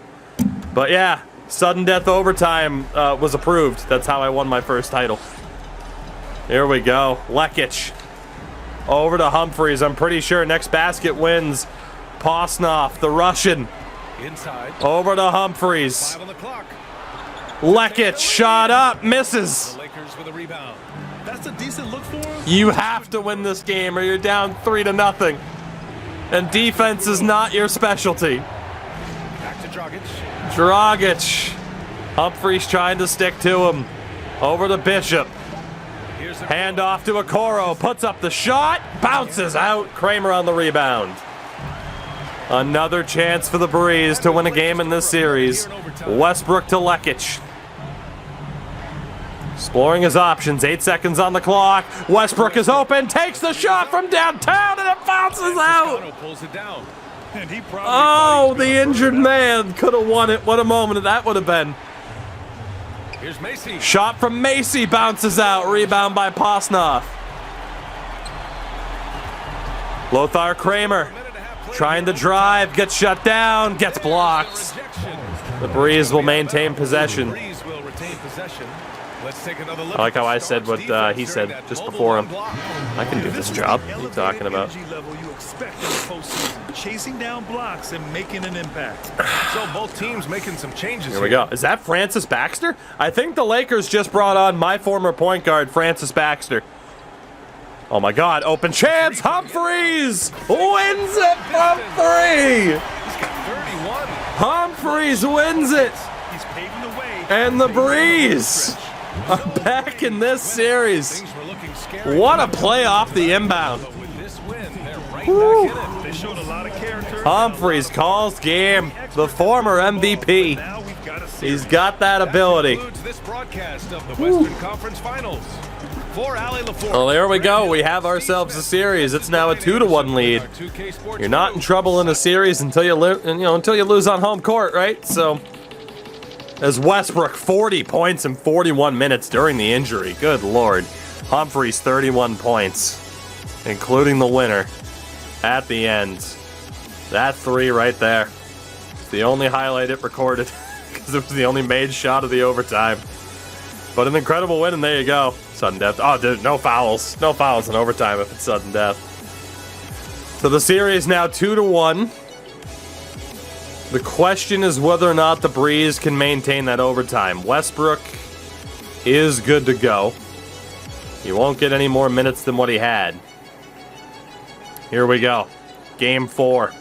Speaker 1: But yeah, sudden death overtime was approved. That's how I won my first title. Here we go. Lekic. Over to Humphries. I'm pretty sure next basket wins. Posnoff, the Russian.
Speaker 2: Inside.
Speaker 1: Over to Humphries.
Speaker 2: 5 on the clock.
Speaker 1: Lekic, shot up, misses.
Speaker 2: The Lakers with a rebound. That's a decent look for him.
Speaker 1: You have to win this game or you're down 3-0. And defense is not your specialty.
Speaker 2: Back to Dragic.
Speaker 1: Dragic. Humphries trying to stick to him. Over to Bishop. Hand off to Okoro. Puts up the shot. Bounces out. Kramer on the rebound. Another chance for the Breeze to win a game in this series. Westbrook to Lekic. Exploring his options. 8 seconds on the clock. Westbrook is open. Takes the shot from downtown and it bounces out. Oh, the injured man could have won it. What a moment that would have been.
Speaker 2: Here's Macy.
Speaker 1: Shot from Macy bounces out. Rebound by Posnoff. Lothar Kramer trying to drive. Gets shut down. Gets blocked. The Breeze will maintain possession.
Speaker 2: Let's take another look.
Speaker 1: I like
Speaker 2: at
Speaker 1: how
Speaker 2: the
Speaker 1: I said
Speaker 2: Stars
Speaker 1: what
Speaker 2: defense
Speaker 1: he
Speaker 2: during
Speaker 1: said
Speaker 2: that
Speaker 1: just
Speaker 2: mobile
Speaker 1: before him.
Speaker 2: block.
Speaker 1: I can do this job. What are you talking about?
Speaker 3: Energy level you expect in the postseason, chasing down blocks and making an impact.
Speaker 2: So both teams making some changes.
Speaker 1: Here we go. Is that Francis Baxter? I think the Lakers just brought on my former point guard, Francis Baxter. Oh my God, open chance, Humphries wins it from 3.
Speaker 2: He's got 31.
Speaker 1: Humphries wins it.
Speaker 3: He's paving the way.
Speaker 1: And the Breeze are back in this series.
Speaker 2: Things were looking scary.
Speaker 1: What a play off the inbound.
Speaker 2: But with this win, they're right
Speaker 1: Woo.
Speaker 2: back in it.
Speaker 3: They showed a lot of character.
Speaker 1: Humphries calls game. The former MVP.
Speaker 3: Now we've got a
Speaker 1: He's
Speaker 3: series.
Speaker 1: got that ability.
Speaker 2: Concludes this broadcast of the Western Conference Finals. For Ali LaForge.
Speaker 1: Well, there we go. We have ourselves a series. It's now a 2-1 lead. You're not in trouble in a series until you lose on home court, right? So, as Westbrook 40 points in 41 minutes during the injury. Good Lord. Humphries 31 points, including the winner at the end. That 3 right there. It's the only highlight it recorded because it was the only made shot of the overtime. But an incredible win, and there you go. Sudden death. Oh, dude, no fouls. No fouls in overtime if it's sudden death. So the series now 2-1. The question is whether or not the Breeze can maintain that overtime. Westbrook is good to go. He won't get any more minutes than what he had. Here we go. Game 4.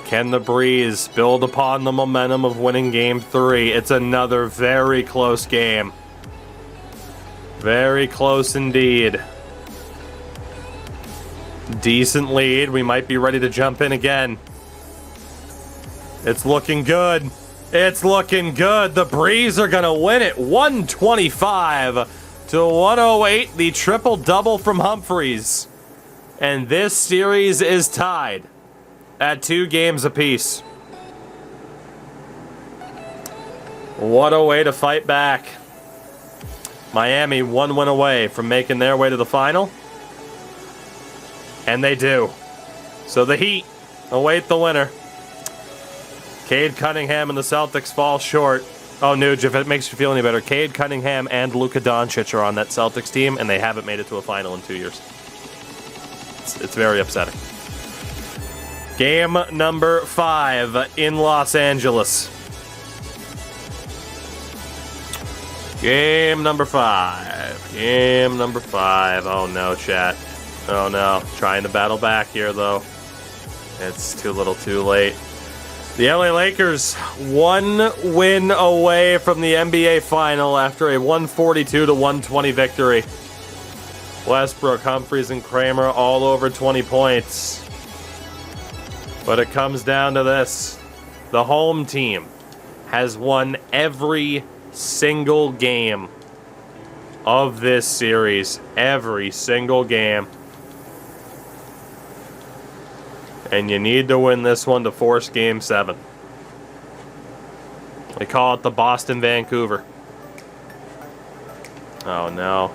Speaker 1: Can the Breeze build upon the momentum of winning Game 3? It's another very close game. Very close indeed. Decent lead. We might be ready to jump in again. It's looking good. It's looking good. The Breeze are going to win it 125-108. The triple-double from Humphries. And this series is tied at 2 games apiece. What a way to fight back. Miami 1 win away from making their way to the final. And they do. So the Heat await the winner. Cade Cunningham and the Celtics fall short. Oh, Nuge, if it makes you feel any better, Cade Cunningham and Luka Doncic are on that Celtics team, and they haven't made it to a final in 2 years. It's very upsetting. Game number 5 in Los Angeles. Game number 5. Game number 5. Oh no, chat. Oh no. Trying to battle back here, though. It's too little too late. The LA Lakers 1 win away from the NBA final after a 142-120 victory. Westbrook, Humphries, and Kramer all over 20 points. But it comes down to this. The home team has won every single game of this series. Every single game. And you need to win this one to force Game 7. They call it the Boston-Vancouver. Oh no.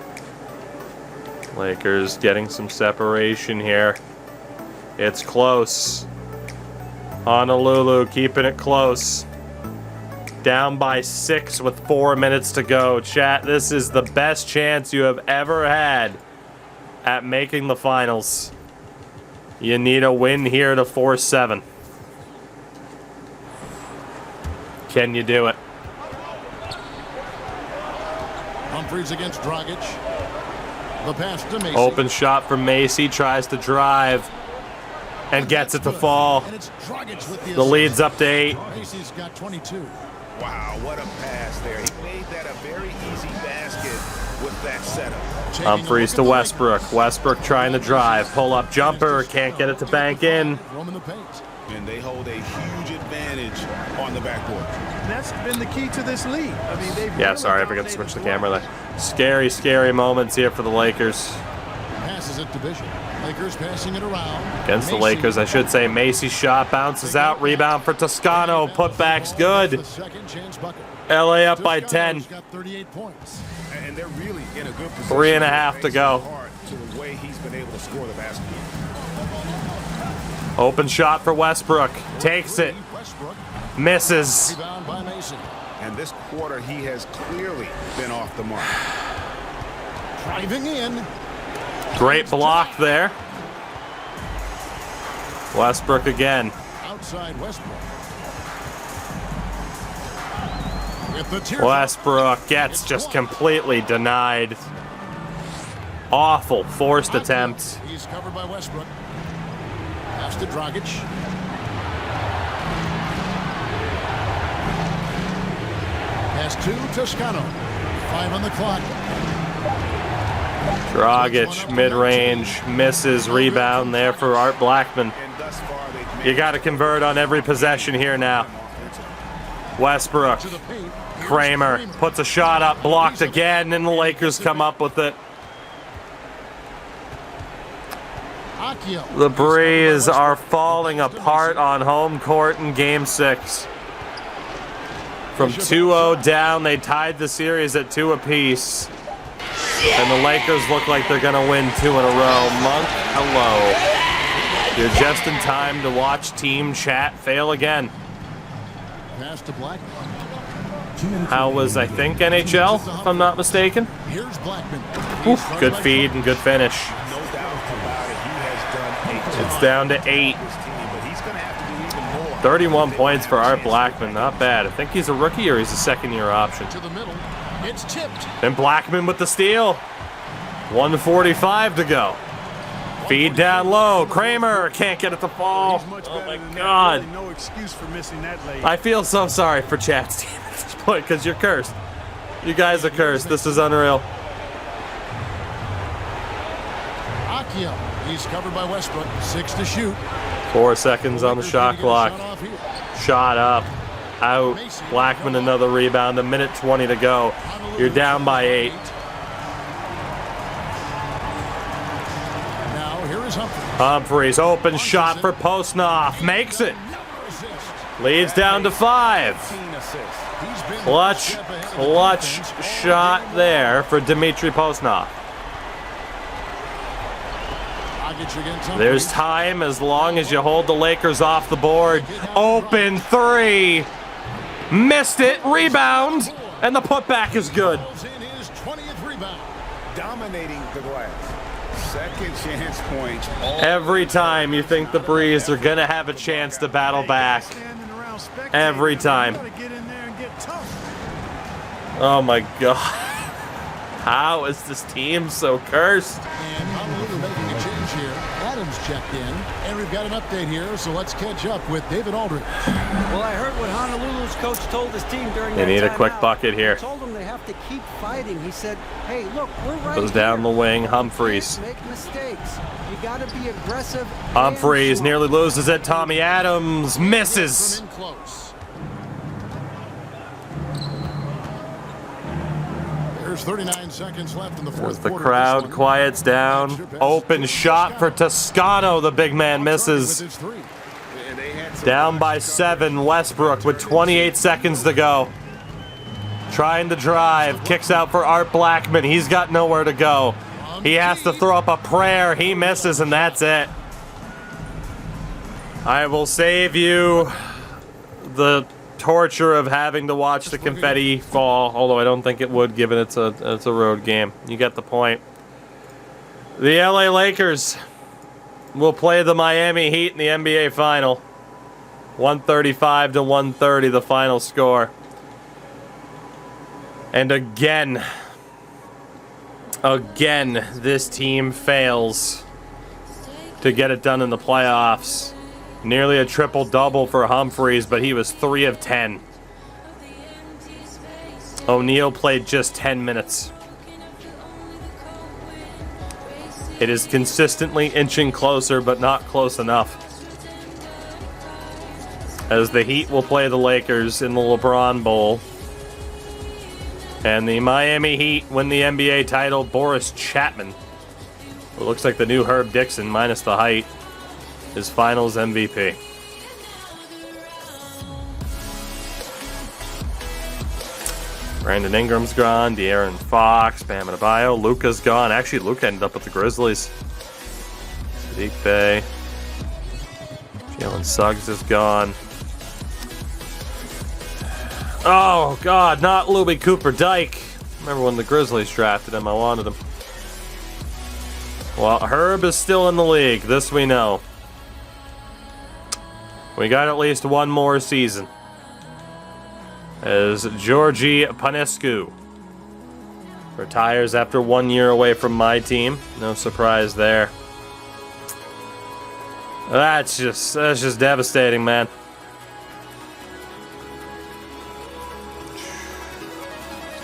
Speaker 1: Lakers getting some separation here. It's close. Honolulu keeping it close. Down by 6 with 4 minutes to go. Chat, this is the best chance you have ever had at making the finals. You need a win here to force 7. Can you do it?
Speaker 4: Humphries against Dragic. The pass to Macy.
Speaker 1: Open shot from Macy. Tries to drive. And gets it to fall.
Speaker 4: And it's Dragic with
Speaker 1: The lead's up to 8.
Speaker 4: Macy's got 22.
Speaker 5: Wow, what a pass there. He made that a very easy basket with that setup.
Speaker 1: Humphries to Westbrook. Westbrook trying to drive. Pull up jumper. Can't get it to bank in.
Speaker 4: Roaming the paint.
Speaker 5: And they hold a huge advantage on the backboard.
Speaker 3: That's been the key to this lead. I mean, they've
Speaker 1: Yeah,
Speaker 3: really
Speaker 1: sorry, I forgot to
Speaker 3: dominated
Speaker 1: switch the
Speaker 3: the
Speaker 1: camera there. Scary, scary moments here for the Lakers.
Speaker 4: Passes it to Bishop. Lakers passing it around.
Speaker 1: Against the
Speaker 4: Macy.
Speaker 1: Lakers, I should say. Macy's shot bounces out. Rebound for Toscano. Putback's good.
Speaker 4: The second chance bucket.
Speaker 1: LA up by 10.
Speaker 4: Toscano's got 38 points.
Speaker 5: And they're really in a good position.
Speaker 1: 3.5 to go.
Speaker 5: To the way he's been able to score the basket.
Speaker 1: Open shot for Westbrook. Takes it.
Speaker 4: Westbrook.
Speaker 1: Misses.
Speaker 4: Rebound by Mason.
Speaker 5: And this quarter, he has clearly been off the mark.
Speaker 4: Driving in.
Speaker 1: Great block there. Westbrook again.
Speaker 4: Outside Westbrook. With the teardrop.
Speaker 1: Westbrook gets just completely denied. Awful forced attempt.
Speaker 4: He's covered by Westbrook. Pass to Dragic. Pass to Toscano. 5 on the clock.
Speaker 1: Dragic, mid-range, misses, rebound there for Art Blackman.
Speaker 5: And thus far, they've made
Speaker 1: You got to convert on every possession here now. Westbrook,
Speaker 4: To the paint. Here's
Speaker 1: Kramer puts a shot up, blocked again, and the Lakers come up with it.
Speaker 4: Akio.
Speaker 1: The Breeze are falling apart on home court in Game 6. From 2-0 down, they tied the series at 2 apiece. And the Lakers look like they're going to win 2 in a row. Monk, hello. You're just in time to watch Team Chat fail again.
Speaker 4: Pass to Black.
Speaker 1: How was, I think, NHL, if I'm not mistaken?
Speaker 4: Here's Blackman.
Speaker 1: Oof, good feed and good finish.
Speaker 5: no doubt about it. He has done a ton
Speaker 1: It's down to 8.
Speaker 5: for this team, but he's going to have to do even more.
Speaker 1: 31 points for Art Blackman, not bad. I think he's a rookie or he's a second-year option.
Speaker 4: To the middle. It's tipped.
Speaker 1: And Blackman with the steal. 1:45 to go. Feed down low. Kramer can't get it to fall. Oh my God.
Speaker 3: No excuse for missing that late.
Speaker 1: I feel so sorry for Chat's team at this point because you're cursed. You guys are cursed. This is unreal.
Speaker 4: Akio. He's covered by Westbrook. 6 to shoot.
Speaker 1: 4 seconds on the
Speaker 4: Lakers
Speaker 1: shot
Speaker 4: need to get a
Speaker 1: clock.
Speaker 4: shot off here.
Speaker 1: Shot up. Out. Blackman another rebound. 1:20 to go. You're down by 8.
Speaker 4: Now here is Humphries.
Speaker 1: Humphries, open shot for Postnoff. Makes it. Leads down to 5.
Speaker 4: He's been
Speaker 1: Clutch,
Speaker 4: a step ahead of
Speaker 1: clutch
Speaker 4: defense all
Speaker 1: shot
Speaker 4: game.
Speaker 1: there for Dmitry Postnoff.
Speaker 4: Dragic against Humphries.
Speaker 1: There's time as long as you hold the Lakers off the board. Open 3. Missed it. Rebound. And the putback is good.
Speaker 4: In his 20th rebound.
Speaker 5: Dominating the glass. Second chance points.
Speaker 1: Every time you think the Breeze are going to have a chance to battle back. Every time.
Speaker 3: Get in there and get tough.
Speaker 1: Oh my God. How is this team so cursed?
Speaker 4: And Honolulu making a change here. Adams checked in. And we've got an update here, so let's catch up with David Aldridge.
Speaker 6: Well, I heard what Honolulu's coach told his team during
Speaker 1: They
Speaker 6: that
Speaker 1: need a quick
Speaker 6: timeout.
Speaker 1: bucket here.
Speaker 6: He told them they have to keep fighting. He said, hey, look, we're right
Speaker 1: Goes down
Speaker 6: here.
Speaker 1: the wing.
Speaker 6: You
Speaker 1: Humphries.
Speaker 6: can't make mistakes. You got to be aggressive. and
Speaker 1: Humphries
Speaker 6: smart.
Speaker 1: nearly loses it. Tommy Adams misses.
Speaker 4: From in close. There's 39 seconds left in the fourth
Speaker 1: As the
Speaker 4: quarter.
Speaker 1: crowd
Speaker 4: This one.
Speaker 1: quiets down. Open shot for Toscano. The big man misses.
Speaker 4: With his 3.
Speaker 5: And they had some
Speaker 1: Down by 7. Westbrook with 28 seconds to go. Trying to drive. Kicks out for Art Blackman. He's got nowhere to go. He has to throw up a prayer. He misses, and that's it. I will save you the torture of having to watch the confetti fall, although I don't think it would, given it's a road game. You get the point. The LA Lakers will play the Miami Heat in the NBA final. 135 to 130, the final score. And again, this team fails to get it done in the playoffs. Nearly a triple-double for Humphries, but he was 3 of 10. O'Neal played just 10 minutes. It is consistently inching closer, but not close enough. As the Heat will play the Lakers in the LeBron Bowl. And the Miami Heat win the NBA title. Boris Chapman, it looks like the new Herb Dixon, minus the height, is Finals MVP. Brandon Ingram's gone. De'Aaron Fox, Bam Adebayo. Luka's gone. Actually, Luka ended up with the Grizzlies. Sadiq Bey. Jalen Suggs is gone. Oh, God, not Louis Cooper Dyke. Remember when the Grizzlies drafted him? I wanted him. Well, Herb is still in the league. This we know. We got at least one more season. As Georgi Panescu retires after 1 year away from my team. No surprise there. That's just devastating, man.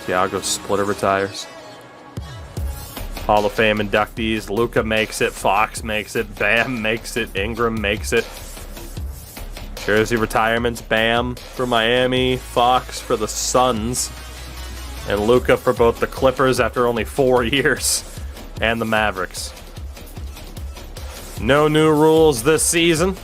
Speaker 1: Thiago Splitter retires. Hall of Fame inductees. Luka makes it. Fox makes it. Bam makes it. Ingram makes it. Jersey retirements. Bam for Miami. Fox for the Suns. And Luka for both the Clippers after only 4 years. And the Mavericks. No new rules this season.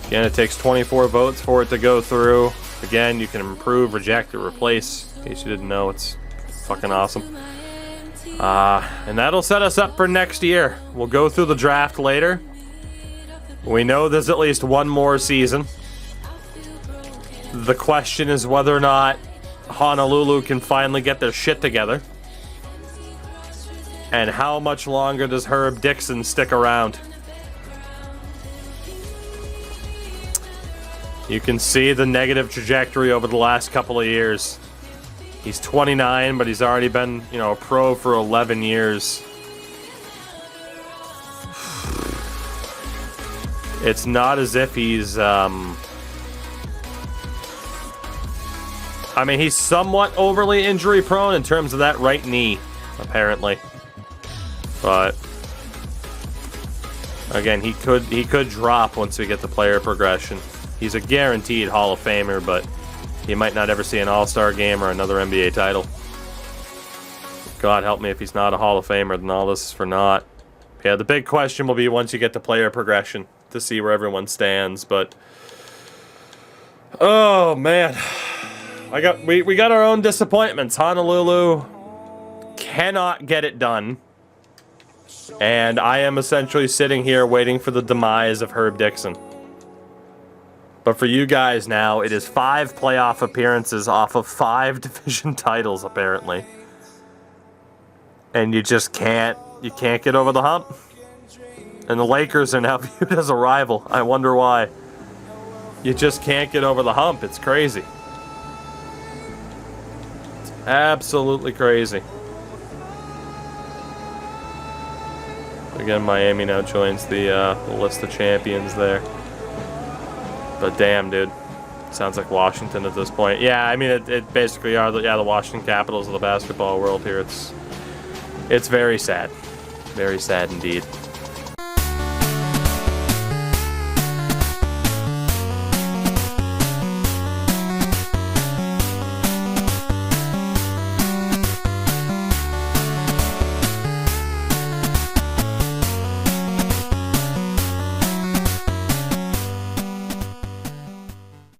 Speaker 1: Again, it takes 24 votes for it to go through. Again, you can improve, reject, or replace. In case you didn't know, it's fucking awesome. And that'll set us up for next year. We'll go through the draft later. We know there's at least one more season. The question is whether or not Honolulu can finally get their shit together. And how much longer does Herb Dixon stick around? You can see the negative trajectory over the last couple of years. He's 29, but he's already been, a pro for 11 years. It's not as if he's, he's somewhat overly injury prone in terms of that right knee, apparently. But again, he could drop once we get the player progression. He's a guaranteed Hall of Famer, but he might not ever see an All-Star game or another NBA title. God help me if he's not a Hall of Famer, then all this is for naught. Yeah, the big question will be once you get the player progression to see where everyone stands, but oh man. We got our own disappointments. Honolulu cannot get it done. And I am essentially sitting here waiting for the demise of Herb Dixon. But for you guys now, it is 5 playoff appearances off of 5 division titles, apparently. And you just can't get over the hump. And the Lakers are now viewed as a rival. I wonder why. You just can't get over the hump. It's crazy. It's absolutely crazy. Again, Miami now joins the list of champions there. But damn, dude. Sounds like Washington at this point. Yeah, it basically are the Washington Capitals of the basketball world here. It's very sad. Very sad indeed.